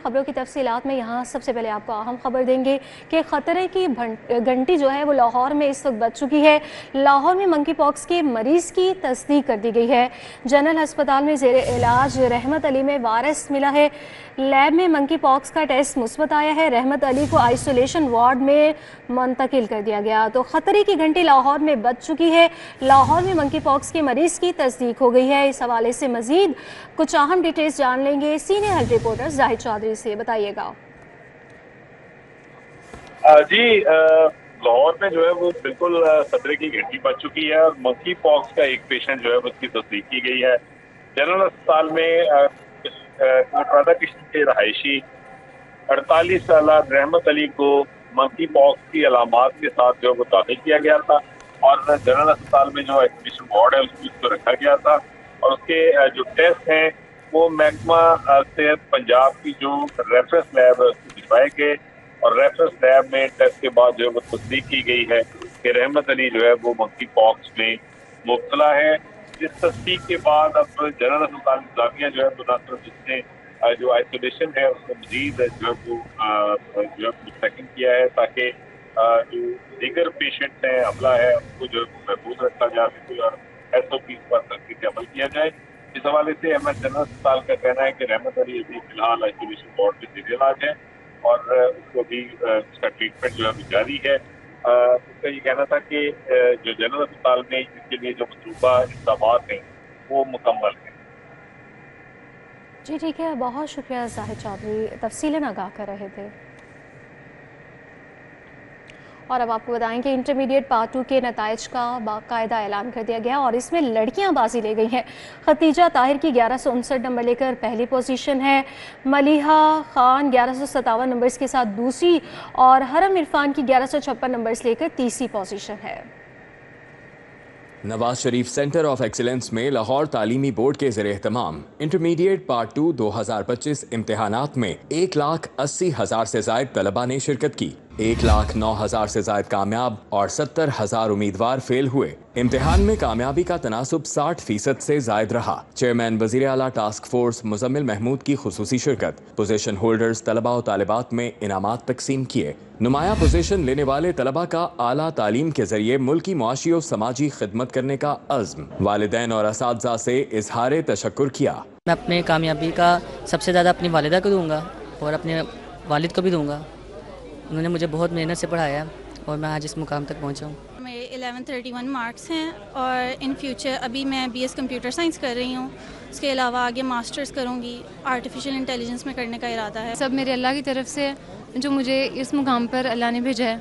खबरों की तफसीलात में यहाँ सबसे पहले आपको अहम खबर देंगे कि खतरे की घंटी जो है वो लाहौर में इस वक्त बज चुकी है। लाहौर में मंकी पॉक्स के मरीज की तस्दीक कर दी गई है। जनरल अस्पताल में जेर इलाज रहमत अली में वायरस मिला है। लैब में मंकी पॉक्स का टेस्ट मुस्बत आया है। रहमत अली को आइसोलेशन वार्ड में मुंतकिल कर दिया गया। तो खतरे की घंटी लाहौर में बज चुकी है। लाहौर में मंकी पॉक्स के मरीज की तस्दीक हो गई है। इस हवाले से मजीद कुछ अहम डिटेल्स जान लेंगे senior health reporter Zahid Chaudhry से। बताइएगा जी। लाहौर में जो है वो बिल्कुल खतरे की घंटी बज चुकी है और मंकी पॉक्स का एक पेशेंट जो है उसकी तस्दीक की गई है। जनरल अस्पताल में कोटरादा किश्ती के रहायशी 48 साल रहमत अली को मंकी पॉक्स की अलामात के साथ जो है वो दाखिल किया गया था और जनरल अस्पताल में जो आइसोलेशन वार्ड है उसको रखा गया था और उसके जो टेस्ट हैं वो महकमा सेहत पंजाब की जो रेफरेंस लैब है उसको भिजवाए गए और रेफरेंस लैब में टेस्ट के बाद जो है वो तस्दीक की गई है कि रहमत अली जो है वो मंकी पॉक्स में मुब्तला है। इस तस्दीक के बाद अब जनरल अस्पताल इंतजामिया जो है मुनासिब जिसने जो आइसोलेशन है उसको मजीद जो है मुस्तकिल किया है ताकि जो दीगर पेशेंट्स हैं हमला है उनको जो महफूज रखा जा सके और SOP पर सख्ती से अमल किया जाए। इस हवाले से एमएस जनरल अस्पताल का कहना है कि रहमत अली अभी फिलहाल आइसोलेशन वार्ड में जेर इलाज है और उसको भी उसका ट्रीटमेंट जो है जारी है। उसका ये कहना था कि जो जनरल अस्पताल में इसके लिए जो मतलूबा इंतजाम हैं वो मुकम्मल हैं। जी ठीक है, बहुत शुक्रिया जाहिद चौधरी, तफसीलन आगाह कर रहे थे। और अब आपको बताएं कि इंटरमीडिएट पार्ट 2 के नताइज का बाकायदा ऐलान कर दिया गया और इसमें लड़कियां बाजी ले गई हैं। खतीजा ताहिर की 1159 नंबर लेकर पहली पोजीशन है। मलिहा खान 1157 नंबर्स के साथ दूसरी और हरम इरफान की 1156 नंबर्स लेकर तीसरी पोजीशन है। Nawaz Sharif centre of excellence में लाहौर तालीमी बोर्ड के ज़ेर एहतमाम इंटरमीडिएट पार्ट 2 2025 इम्तिहानात में 1,80,000 से जायद तलबा ने शिरकत की। 1,09,000 से जायद कामयाब और 70,000 उम्मीदवार फेल हुए। इम्तिहान में कामयाबी का तनासुब 60% से जायद रहा। चेयरमैन वज़ीर आला टास्क फोर्स मुजम्मिल महमूद की खुसूसी शिरकत। पोजीशन होल्डर्स तलबा और तालिबात में इनामात तकसीम किए। नुमाया पोजीशन लेने वाले तलबा का आला तालीम के जरिए मुल्की मुआशी और समाजी खिदमत करने का अज़्म। वालिदैन और असातिज़ा से इजहार तशक्कुर किया। मैं अपने कामयाबी का सबसे ज़्यादा अपनी वालिदा को दूंगा और अपने वालिद को भी दूंगा। उन्होंने मुझे बहुत मेहनत से पढ़ाया और मैं आज इस मुकाम तक पहुंचा हूँ। मेरे 1131 मार्क्स हैं और इन फ्यूचर अभी मैं BS कंप्यूटर साइंस कर रही हूँ। उसके अलावा आगे मास्टर्स करूँगी, आर्टिफिशियल इंटेलिजेंस में करने का इरादा है। सब मेरे अल्लाह की तरफ से जो मुझे इस मुकाम पर अल्लाह ने भेजा है,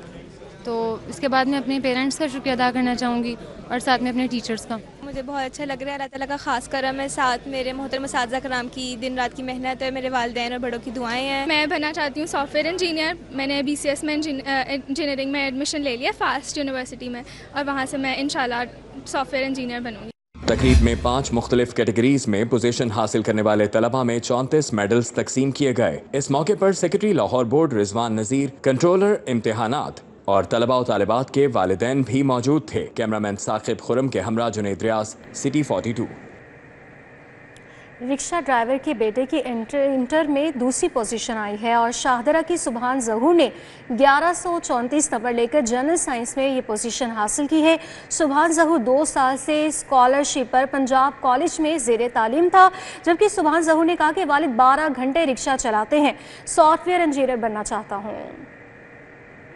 तो इसके बाद मैं अपने पेरेंट्स का शुक्रिया अदा करना चाहूँगी और साथ में अपने टीचर्स का। मुझे बहुत अच्छा लग रहा है। अल्लाह ताला का खास करम है, साथ मेरे मोहतरम असातिज़ा कराम की दिन रात की मेहनत है, मेरे वालिदैन और बड़ों की दुआएं हैं। मैं बनना चाहती हूँ सॉफ्टवेयर इंजीनियर। मैंने BCS में इंजीनियरिंग में एडमिशन ले लिया फास्ट यूनिवर्सिटी में और वहाँ से मैं इंशाल्लाह सॉफ्टवेयर इंजीनियर बनूँगी। तकरीब में 5 मुख्तलिफ कैटेगरीज में पोजीशन हासिल करने वाले तलबा में 34 मेडल्स तकसीम किए गए। इस मौके पर सेक्रेटरी लाहौर बोर्ड रिजवान नज़ीर, कंट्रोलर इम्तिहानात और तलबा और तालिबात के वालिदैन भी मौजूद थे। कैमरामैन साकिब खुरम के हमरा जुनैद रियाज, सिटी 42। रिक्शा ड्राइवर के बेटे की इंटर में दूसरी पोजीशन आई है और शाहदरा की सुभान ज़हूर ने 1134 नंबर लेकर जनरल साइंस में ये पोजीशन हासिल की है। सुभान ज़हूर 2 साल से स्कॉलरशिप पर पंजाब कॉलेज में ज़ेर तालीम था, जबकि सुभान ज़हूर ने कहा कि वालिद 12 घंटे रिक्शा चलाते हैं, सॉफ्टवेयर इंजीनियर बनना चाहता हूँ।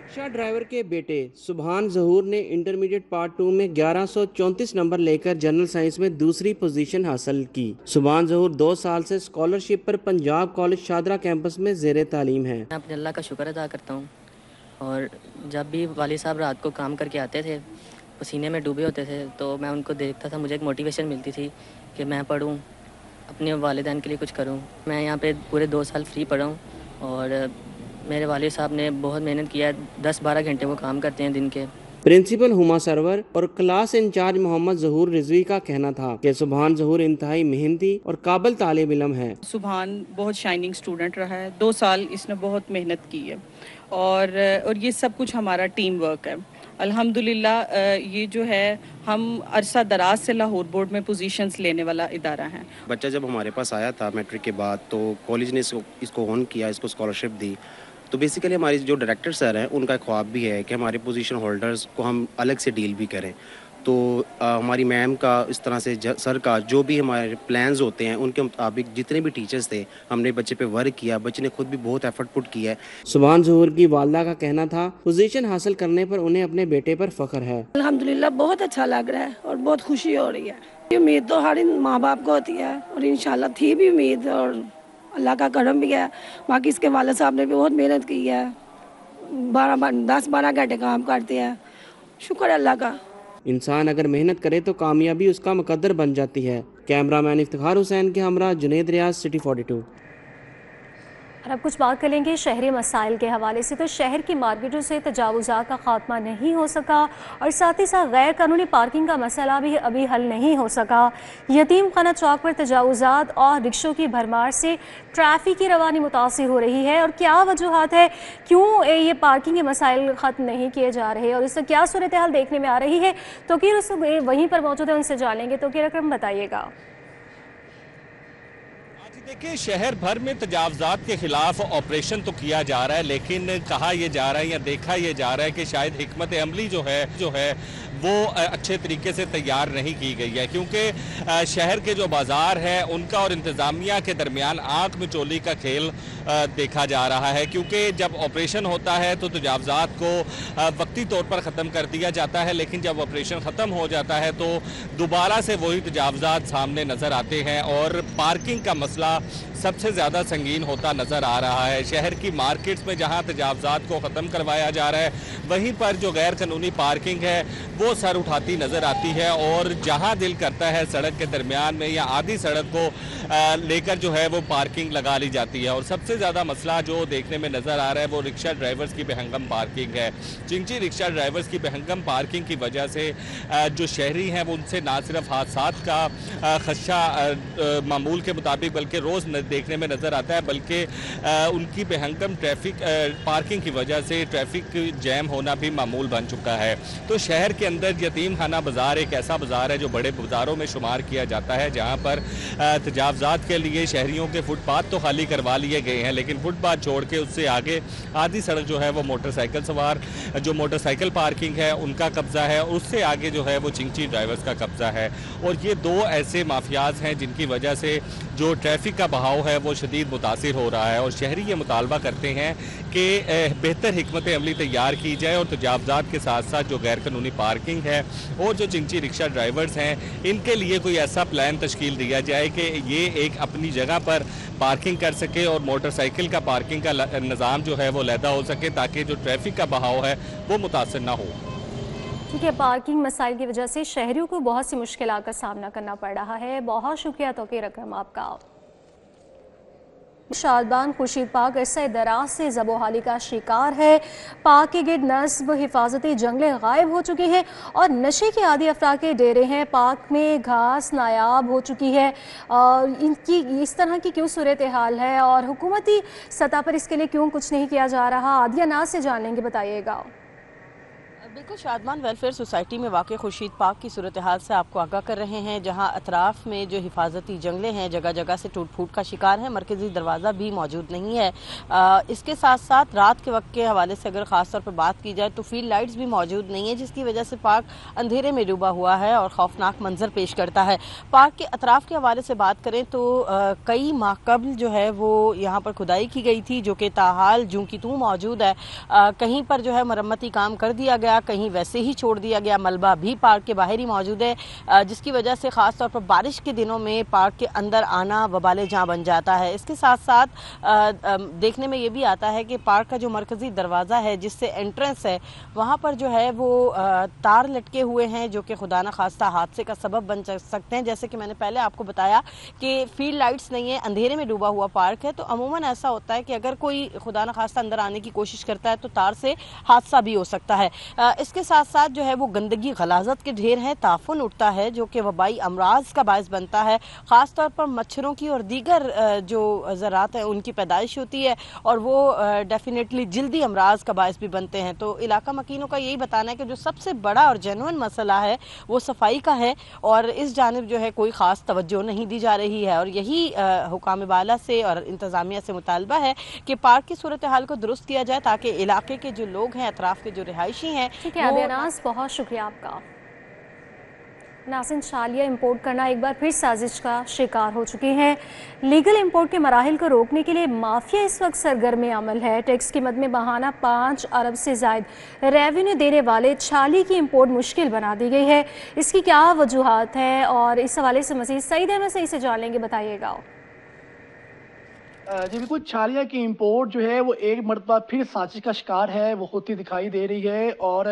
रिक्शा ड्राइवर के बेटे सुभान ज़हूर ने इंटरमीडिएट पार्ट 2 में 1134 नंबर लेकर जनरल साइंस में दूसरी पोजीशन हासिल की। सुभान ज़हूर 2 साल से स्कॉलरशिप पर पंजाब कॉलेज शाहदरा कैंपस में ज़ेर तालीम है। मैं अपने अल्लाह का शुक्र अदा करता हूँ और जब भी वालिद साहब रात को काम करके आते थे, पसीने में डूबे होते थे, तो मैं उनको देखता था, मुझे एक मोटिवेशन मिलती थी कि मैं पढ़ूँ, अपने वालिदैन के लिए कुछ करूँ। मैं यहाँ पे पूरे 2 साल फ्री पढ़ा हूँ और मेरे वालिद साहब ने बहुत मेहनत किया है। 10-12 घंटे वो काम करते हैं दिन के। प्रिंसिपल हुमा सरवर और क्लास इंचार्ज मोहम्मद ज़हूर रिजवी का कहना था कि सुभान ज़हूर इंतहाई मेहनती और काबिल तालिब इल्म है। सुभान बहुत शाइनिंग स्टूडेंट रहा है, 2 साल इसने बहुत मेहनत की है और ये सब कुछ हमारा टीम वर्क है। अल्हम्दुलिल्लाह ये जो है हम अरसा दराज से लाहौर बोर्ड में पोजीशंस लेने वाला इदारा है। बच्चा जब हमारे पास आया था मैट्रिक के बाद तो कॉलेज ने इसको ऑन किया, इसको स्कॉलरशिप दी। तो बेसिकली हमारे जो डायरेक्टर सर हैं उनका ख्वाब भी है कि हमारे पोजीशन होल्डर्स को हम अलग से डील भी करें। तो हमारी मैम का इस तरह से सर का जो भी हमारे प्लान्स होते हैं उनके मुताबिक जितने भी टीचर्स थे हमने बच्चे पे वर्क किया। बच्चे ने खुद भी बहुत एफर्ट पुट किया है। सुभान ज़हूर की वालदा का कहना था पोजीशन हासिल करने पर उन्हें अपने बेटे पर फख्र है। अल्हम्दुलिल्लाह बहुत अच्छा लग रहा है और बहुत खुशी हो रही है। ये उम्मीद तो हर माँ बाप को होती है और इंशाल्लाह थी भी उम्मीद और अल्लाह का करम भी है। बाकी इसके वालिद साहब ने भी बहुत मेहनत की है, 10-12 घंटे काम करते हैं, शुक्र अल्लाह का। इंसान अगर मेहनत करे तो कामयाबी उसका मुकद्दर बन जाती है। कैमरामैन इफ्तिखार हुसैन के हमरा जुनैद रियाज, सिटी 42। और अब कुछ बात करेंगे शहरी मसाइल के हवाले से। तो शहर की मार्केटों से तजावुज़ात का खात्मा नहीं हो सका और साथ ही साथ गैर कानूनी पार्किंग का मसला भी अभी हल नहीं हो सका। यतीम खाना चौक पर तजावुज़ात और रिक्शों की भरमार से ट्रैफिक की रवानी मुतासिर हो रही है और क्या वजूहात है, क्यों ये पार्किंग के मसाइल ख़त्म नहीं किए जा रहे और इससे क्या सूरत हाल देखने में आ रही है। तो कि वहीं पर मौजूद है, उनसे जानेंगे। तो कि रकम बताइएगा। देखिए, शहर भर में तजावुज़ात के खिलाफ ऑपरेशन तो किया जा रहा है, लेकिन कहा यह जा रहा है या देखा यह जा रहा है कि शायद हिकमत अमली जो है वो अच्छे तरीके से तैयार नहीं की गई है, क्योंकि शहर के जो बाज़ार है उनका और इंतज़ामिया के दरमियान आंख मिचोली का खेल देखा जा रहा है। क्योंकि जब ऑपरेशन होता है तो तजावुज़ात को वक्ती तौर पर ख़त्म कर दिया जाता है, लेकिन जब ऑपरेशन ख़त्म हो जाता है तो दोबारा से वही तजावुज़ात सामने नज़र आते हैं और पार्किंग का मसला सबसे ज़्यादा संगीन होता नज़र आ रहा है। शहर की मार्केट्स में जहां तजावुज़ात को ख़त्म करवाया जा रहा है, वहीं पर जो गैर कानूनी पार्किंग है वो सर उठाती नज़र आती है और जहां दिल करता है सड़क के दरमियान में या आधी सड़क को लेकर जो है वो पार्किंग लगा ली जाती है। और सबसे ज़्यादा मसला जो देखने में नज़र आ रहा है वो रिक्शा ड्राइवर्स की बेहंगम पार्किंग है। चिंची रिक्शा ड्राइवर्स की बेहंगम पार्किंग की वजह से जो शहरी हैं वो उनसे ना सिर्फ हादसात का खदशा मामूल के मुताबिक बल्कि रोज़ देखने में नज़र आता है, बल्कि उनकी बेहंगम ट्रैफिक पार्किंग की वजह से ट्रैफिक जैम होना भी मामूल बन चुका है। तो शहर के अंदर यतीम खाना बाज़ार एक ऐसा बाज़ार है जो बड़े बाज़ारों में शुमार किया जाता है, जहाँ पर तजावुज़ात के लिए शहरियों के फुटपाथ तो खाली करवा लिए गए हैं, लेकिन फुटपाथ छोड़ के उससे आगे आधी सड़क जो है वो मोटरसाइकिल सवार जो मोटरसाइकिल पार्किंग है उनका कब्ज़ा है, उससे आगे जो है वो चिंची ड्राइवर्स का कब्ज़ा है। और ये 2 ऐसे माफियाज हैं जिनकी वजह से जो ट्रैफिक का बहाव है वो शदीद मुतासिर हो रहा है। और शहरी ये मुतालबा करते हैं कि बेहतर हिकमत अमली तैयार की जाए और तजावुज़ात के साथ साथ जो गैर कानूनी पार्किंग है और जो चिंची रिक्शा ड्राइवर्स हैं इनके लिए कोई ऐसा प्लान तश्कील दिया जाए कि ये एक अपनी जगह पर पार्किंग कर सके और मोटरसाइकिल का पार्किंग का निज़ाम जो है वो लैदा हो सके, ताकि जो ट्रैफिक का बहाव है वो मुतासर ना हो। क्योंकि पार्किंग मसाइल की वजह से शहरियों को बहुत सी मुश्किलात का सामना करना पड़ रहा है। बहुत शुक्रिया तौक़ीर अकरम आपका। शादबान खुर्शीद पाक अरसे दराज से ज़बोहाली का शिकार है। पाक के गिर्द नस्ब हिफाजती जंगलें गायब हो चुकी हैं और नशे के आदि अफराद के डेरे हैं। पाक में घास नायाब हो चुकी है और इनकी इस तरह की क्यों सूरत हाल है और हुकूमती सतह पर इसके लिए क्यों कुछ नहीं किया जा रहा, आदिया नाज से जानेंगे, बताइएगा। बिल्कुल, शादमान वेलफेयर सोसाइटी में वाक़ खुर्शीद पाक की सूरत हाल से आपको आगाह कर रहे हैं, जहां अतराफ़ में जो हिफाजती जंगलें हैं जगह जगह से टूट फूट का शिकार है। मरकज़ी दरवाज़ा भी मौजूद नहीं है। इसके साथ साथ रात के वक्त के हवाले से अगर ख़ास तौर पर बात की जाए तो फील्ड लाइट्स भी मौजूद नहीं है, जिसकी वजह से पार्क अंधेरे में डूबा हुआ है और खौफनाक मंजर पेश करता है। पार्क के अतराफ़ के हवाले से बात करें तो कई माह कबल जो है वो यहाँ पर खुदाई की गई थी, जो कि ताहाल जूं की तूं मौजूद है। कहीं पर जो है मरम्मती काम कर दिया गया, कहीं वैसे ही छोड़ दिया गया। मलबा भी पार्क के बाहर ही मौजूद है, जिसकी वजह से ख़ास तौर पर बारिश के दिनों में पार्क के अंदर आना वबाले जहाँ बन जाता है। इसके साथ साथ देखने में ये भी आता है कि पार्क का जो मरकज़ी दरवाज़ा है जिससे एंट्रेंस है वहाँ पर जो है वो तार लटके हुए हैं, जो कि खुदा न खास्ता हादसे का सबब बन सकते हैं। जैसे कि मैंने पहले आपको बताया कि फील्ड लाइट्स नहीं है, अंधेरे में डूबा हुआ पार्क है, तो अमूमन ऐसा होता है कि अगर कोई खुदा न खास्ता अंदर आने की कोशिश करता है तो तार से हादसा भी हो सकता है। اس کے ساتھ ساتھ جو ہے وہ گندگی غلاظت کے ڈھیر ہیں، تعفن اٹھتا ہے جو کہ وبائی امراض کا باعث بنتا ہے، خاص طور پر مچھروں کی اور دیگر جو ذرات ہیں ان کی پیدائش ہوتی ہے اور وہ ڈیفینیٹلی جلدی امراض کا باعث بھی بنتے ہیں۔ تو علاقہ مکینوں کا یہی بتانا ہے کہ جو سب سے بڑا اور جینوئن مسئلہ ہے وہ صفائی کا ہے اور اس جانب جو ہے کوئی خاص توجہ نہیں دی جا رہی ہے، اور یہی حکام بالا سے اور انتظامیہ سے مطالبہ ہے کہ پارک کی صورتحال کو درست کیا جائے تاکہ علاقے کے جو لوگ ہیں، اطراف کے جو رہائشی ہیں، ٹھیک ہے عابیہ ناز، بہت شکریہ آپ کا۔ ناظرین، چھالیاں امپورٹ کرنا ایک بار پھر سازش کا شکار ہو چکی ہیں۔ لیگل امپورٹ کے مراحل کو روکنے کے لیے مافیا اس وقت سرگرم عمل ہے۔ ٹیکس کی مد میں بہانہ 5 ارب سے زائد ریونیو دینے والے چھالی کی امپورٹ مشکل بنا دی گئی ہے۔ اس کی کیا وجوہات ہیں اور اس حوالے سے مزید سعید احمد صحیح سے جان لیں گے، بتائیے گا۔ جی بالکل، چھالیہ کی امپورٹ جو ہے وہ ایک مرتبہ پھر سازش کا شکار ہے، وہ ہوتی دکھائی دے رہی ہے، اور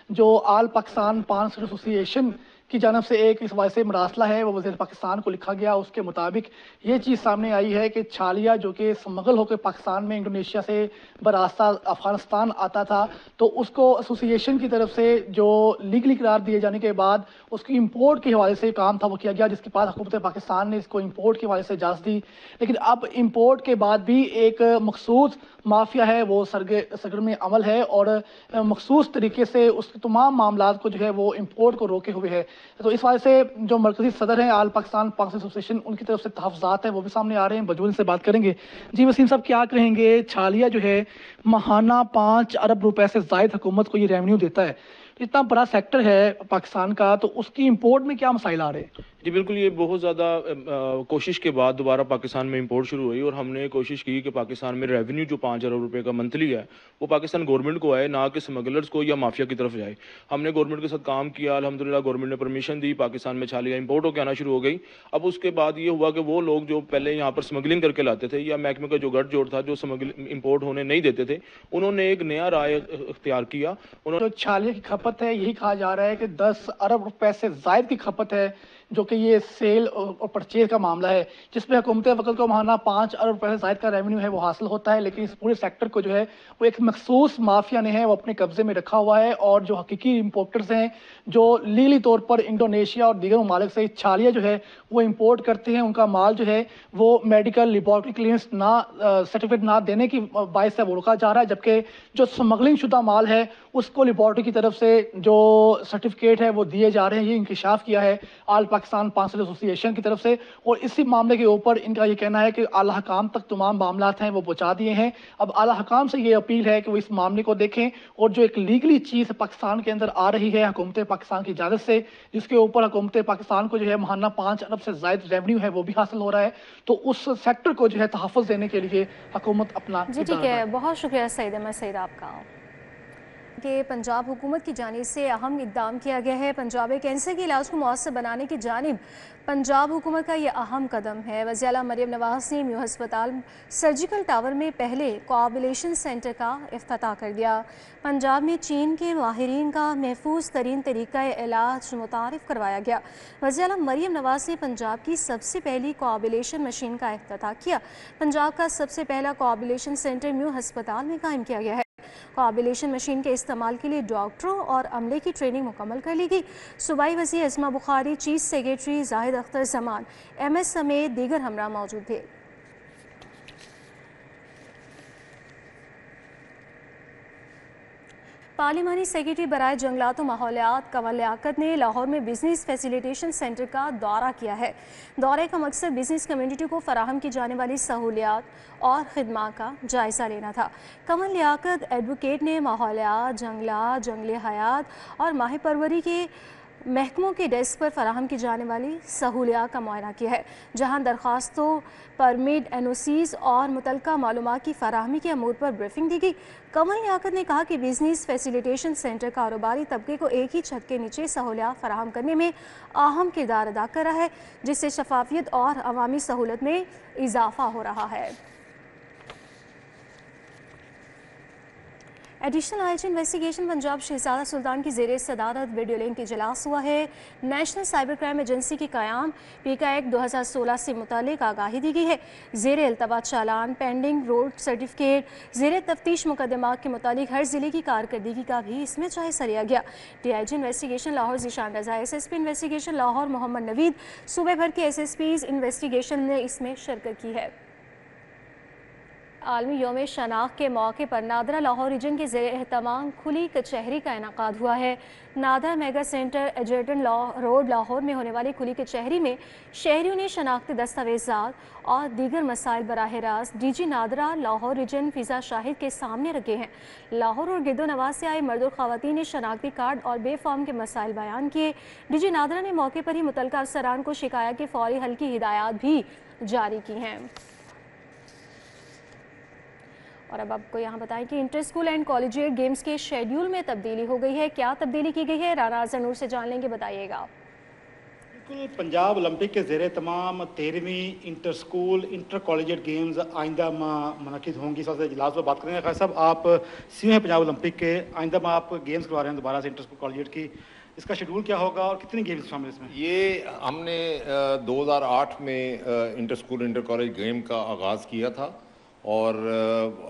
جو آل پاکستان پان ایسوسی ایشن کی جانب سے ایک اس وجہ سے مراسلہ ہے وہ وزیر پاکستان کو لکھا گیا، اس کے مطابق یہ چیز سامنے آئی ہے کہ چھالیہ جو کہ سمگل ہو کے پاکستان میں انڈونیشیا سے براستہ افغانستان آتا تھا، تو اس کو ایسوسی ایشن کی طرف سے جو لیگلی قرار دیے جانے کے بعد اس کی امپورٹ کے حوالے سے کام تھا وہ کیا گیا، جس کے بعد حکومت پاکستان نے اس کو امپورٹ کے حوالے سے اجازت دی۔ لیکن اب امپورٹ کے بعد بھی ایک مخصوص مافیا ہے وہ سرگرم عمل ہے اور مخصوص طریقے سے اس تمام معاملات کو جو ہے وہ امپورٹ کو روکے ہوئے ہے۔ تو اس وجہ سے جو مرکزی صدر ہیں آل پاکستان پاکس ایسوسی ایشن، ان کی طرف سے تحفظات ہیں وہ بھی سامنے آ رہے ہیں، بجول سے بات کریں گے۔ جی وسیم صاحب، کیا کہیں گے؟ چھالیہ جو ہے ماہانہ 5 ارب روپے سے زائد حکومت کو یہ ریونیو دیتا ہے، اتنا بڑا سیکٹر ہے پاکستان کا، تو اس کی امپورٹ میں کیا مسائل آ رہے ہیں؟ جی بالکل، یہ بہت زیادہ کوشش کے بعد دوبارہ پاکستان میں امپورٹ شروع ہوئی، اور ہم نے کوشش کی کہ پاکستان میں ریونیو جو 5 ارب روپے کا منتھلی ہے وہ پاکستان گورنمنٹ کو آئے، نہ کہ اسمگلرز کو یا مافیا کی طرف جائے۔ ہم نے گورنمنٹ کے ساتھ کام کیا، الحمدللہ گورنمنٹ نے پرمیشن دی، پاکستان میں چھالیاں امپورٹ ہو کے آنا شروع ہو گئی۔ اب اس کے بعد یہ ہوا کہ وہ لوگ جو پہلے یہاں پر اسمگلنگ کر کے لاتے تھے، یا محکمے کا جو گٹھ جوڑ تھا جو امپورٹ ہونے نہیں دیتے تھے، انہوں نے ایک نیا رائے اختیار کیا۔ جو چھالیہ کی کھپت ہے، یہی کہا جا رہا ہے کہ 10 ارب روپے سے زائد کی کھپت ہے، جو کہ یہ سیل اور پرچیز کا معاملہ ہے، جس میں حکومت وقت کو ماہانہ 5 ارب روپے سے زائد کا ریونیو ہے وہ حاصل ہوتا ہے۔ لیکن اس پورے سیکٹر کو جو ہے وہ ایک مخصوص مافیا نے ہے وہ اپنے قبضے میں رکھا ہوا ہے، اور جو حقیقی امپورٹرز ہیں جو لیگلی طور پر انڈونیشیا اور دیگر ممالک سے چھالیہ جو ہے وہ امپورٹ کرتے ہیں، ان کا مال جو ہے وہ میڈیکل لیبارٹری کلیئرنس سرٹیفکیٹ نہ دینے کی باعث سے وہ روکا جا رہا ہے، جبکہ جو سمگلنگ شدہ مال ہے اس کو لیبارٹری کی طرف سے جو سرٹیفکیٹ ہے وہ دیے جا رہے ہیں۔ یہ انکشاف کیا ہے آل پاکستان پانسل ایسوسی ایشن کی طرف سے، اور اسی معاملے کے اوپر ان کا یہ کہنا ہے کہ اعلیٰ حکام تک تمام معاملات ہیں وہ پہنچا دیے ہیں۔ اب اعلیٰ حکام سے یہ اپیل ہے کہ وہ اس معاملے کو دیکھیں، اور جو ایک لیگلی چیز پاکستان کے اندر آ رہی ہے حکومت پاکستان کی اجازت سے، جس کے اوپر حکومت پاکستان کو جو ہے ماہانہ 5 ارب سے زائد ریونیو ہے وہ بھی حاصل ہو رہا ہے، تو اس سیکٹر کو جو ہے تحفظ دینے کے لیے حکومت اپنا جی ٹھیک ہے، بہت شکریہ سعید احمد سعید آپ کا۔ کہ پنجاب حکومت کی جانب سے اہم اقدام کیا گیا ہے، پنجاب میں کینسر کے علاج کو مؤثر بنانے کی جانب پنجاب حکومت کا یہ اہم قدم ہے۔ وزیر اعلیٰ مریم نواز نے میو ہسپتال سرجیکل ٹاور میں پہلے کوآگولیشن سینٹر کا افتتاح کر دیا۔ پنجاب میں چین کے ماہرین کا محفوظ ترین طریقہ علاج متعارف کروایا گیا۔ وزیر اعلیٰ مریم نواز نے پنجاب کی سب سے پہلی کوآگولیشن مشین کا افتتاح کیا۔ پنجاب کا سب سے پہلا کوآگولیشن سینٹر میو ہسپتال میں قائم کیا گیا ہے۔ کوآگولیشن مشین کے استعمال کے لیے ڈاکٹروں اور عملے کی ٹریننگ مکمل کر لی گئی۔ صوبائی وزیر عظمیٰ بخاری، چیف سیکریٹری زاہد اختر زمان، ایم ایس سمیت دیگر ہمراہ موجود تھے۔ پارلیمانی سیکریٹری برائے جنگلات و ماحولیات کنور لیاقت نے لاہور میں بزنس فیسیلیٹیشن سینٹر کا دورہ کیا ہے۔ دورے کا مقصد بزنس کمیونٹی کو فراہم کی جانے والی سہولیات اور خدمات کا جائزہ لینا تھا۔ کنور لیاقت ایڈوکیٹ نے ماحولیات، جنگلات، جنگل حیات اور ماہی پروری کے محکموں کے ڈیسک پر فراہم کی جانے والی سہولیات کا معائنہ کیا ہے، جہاں درخواستوں، پرمٹ، این او سیز اور متعلقہ معلومات کی فراہمی کے امور پر بریفنگ دی گئی۔ کنور لیاقت نے کہا کہ بزنس فیسیلیٹیشن سینٹر کاروباری طبقے کو ایک ہی چھت کے نیچے سہولیات فراہم کرنے میں اہم کردار ادا کر رہا ہے، جس سے شفافیت اور عوامی سہولت میں اضافہ ہو رہا ہے۔ एडिशनल आईजी इन्वेस्टिगेशन पंजाब शहजादा सुल्तान की ज़ेरे सदारत वीडियो लिंक इजलास हुआ है। नेशनल साइबर क्राइम एजेंसी की क़याम पीका एक्ट 2016 से मुतालिक आगाही दी गई है। ज़ेरे अल्तवा चालान, पेंडिंग रोड सर्टिफिकेट, ज़ेरे तफ्तीश मुकदमा के मुतालिक हर ज़िले की कारकर्दगी का भी इसमें जायज़ा लिया गया। DIG इन्वेस्टिगेशन लाहौर ज़ीशान रज़ा, SSP इन्वेस्टिगेशन लाहौर मोहम्मद नवीद, सूबे भर के SSPs इन्वेस्टिगेशन ने इसमें शिरकत की है। आलमी यौम शनाख्त के मौके पर नादरा लाहौर रीजन के ज़ेरे एहतमाम खुली कचहरी का इनकाद हुआ है। NADRA mega centre Egerton road Lahore में होने वाली खुली कचहरी में शहरियों ने शनाख्ती दस्तावेज़ात और दीगर मसाइल बराह रास्त DG नादरा लाहौर रीजन फ़िज़ा शाहिद के सामने रखे हैं। लाहौर और गिरदो नवाज से आए मर्द और ख़वातीन ने शनाख्ती कार्ड और बे फॉर्म के मसाइल बयान किए। DG नादरा ने मौके पर ही मुतल्लिका अफसरान को शिकायत के फौरी हल की हिदायत भी जारी की हैं। और अब आपको यहाँ बताएं कि inter school and collegiate games के शेड्यूल में तब्दीली हो गई है। क्या तब्दीली की गई है, राना ज़नूर से जान लेंगे, बताइएगा। बिल्कुल, पंजाब ओलंपिक के ज़ेरे तमाम 13वीं inter school inter collegiate games आइंदा मुनक़िद होंगी। सबसे इजलास पर बात करेंगे। खैर साहब, आप सीओ हैं पंजाब ओलंपिक के, आइंदा में आप गेम्स करवा रहे हैं दोबारा से इंटर स्कूल कॉलेजिएट की, इसका शेड्यूल क्या होगा और कितनी गेम्स शामिल इसमें? ये हमने 2008 में inter school inter college game का आगाज़ किया था और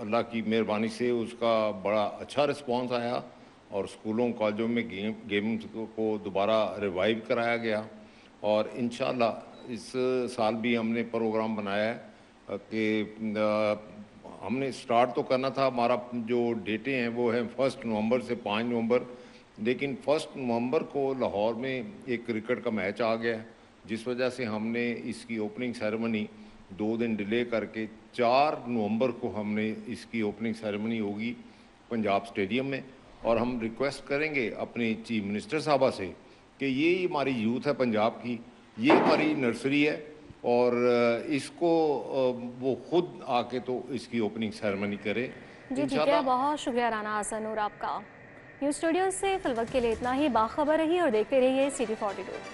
अल्लाह की मेहरबानी से उसका बड़ा अच्छा रिस्पांस आया और स्कूलों कॉलेजों में गेम्स को दोबारा रिवाइव कराया गया। और इंशाल्लाह इस साल भी हमने प्रोग्राम बनाया है कि हमने स्टार्ट तो करना था, हमारा जो डेटें हैं वो हैं 1 नवंबर से 5 नवंबर, लेकिन 1 नवंबर को लाहौर में एक क्रिकेट का मैच आ गया, जिस वजह से हमने इसकी ओपनिंग सेरेमनी 2 दिन डिले करके 4 नवंबर को हमने इसकी ओपनिंग सेरेमनी होगी पंजाब स्टेडियम में। और हम रिक्वेस्ट करेंगे अपनी चीफ मिनिस्टर साहबा से कि ये हमारी यूथ है पंजाब की, ये हमारी नर्सरी है और इसको वो खुद आके तो इसकी ओपनिंग सेरेमनी करे। जी ठीक है, बहुत शुक्रिया राना हसन और आपका। न्यूज़ स्टूडियो से फिलवक्त के लिए इतना ही। बाखबर रहिए और देखते रहिए सिटी 42।